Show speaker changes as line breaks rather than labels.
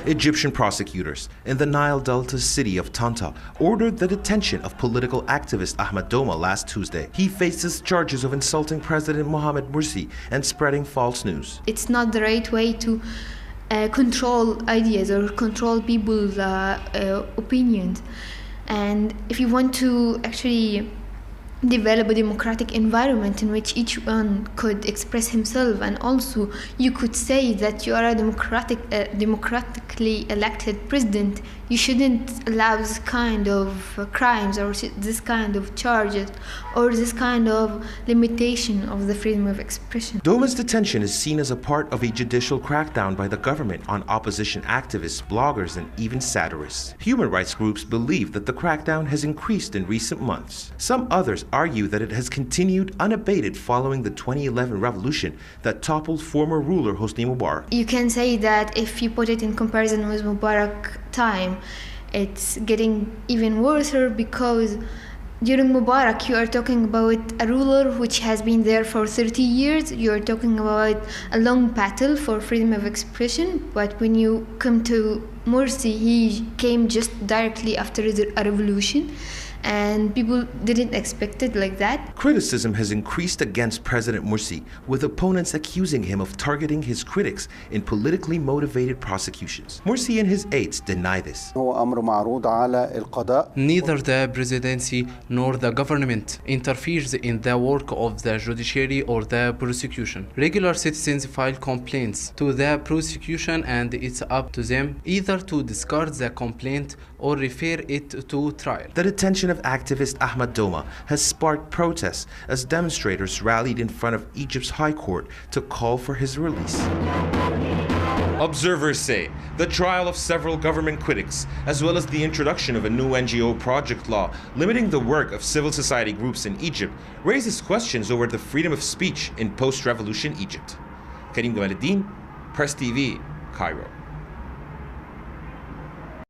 Egyptian prosecutors in the Nile Delta city of Tanta ordered the detention of political activist Ahmed Doma last Tuesday. He faces charges of insulting President Mohamed Morsi and spreading false news.
It's not the right way to control ideas or control people's opinions. And if you want to actually develop a democratic environment in which each one could express himself, and also you could say that you are a democratically elected president, you shouldn't allow this kind of crimes or this kind of charges or this kind of limitation of the freedom of expression.
Doma's detention is seen as a part of a judicial crackdown by the government on opposition activists, bloggers, and even satirists. Human rights groups believe that the crackdown has increased in recent months. Some others argue that it has continued unabated following the 2011 revolution that toppled former ruler Hosni Mubarak.
You can say that if you put it in comparison with Mubarak time, it's getting even worse, because during Mubarak you are talking about a ruler which has been there for 30 years. You are talking about a long battle for freedom of expression. But when you come to Morsi, he came just directly after a revolution, and people didn't expect it like that.
Criticism has increased against President Morsi, with opponents accusing him of targeting his critics in politically motivated prosecutions. Morsi and his aides deny this.
Neither the presidency nor the government interferes in the work of the judiciary or the prosecution. Regular citizens file complaints to the prosecution, and it's up to them either to discard the complaint or refer it to trial.
The detention of activist Ahmed Doma has sparked protests as demonstrators rallied in front of Egypt's High Court to call for his release. Observers say the trial of several government critics, as well as the introduction of a new NGO project law limiting the work of civil society groups in Egypt, raises questions over the freedom of speech in post-revolution Egypt. Karim Gamaluddin, Press TV, Cairo.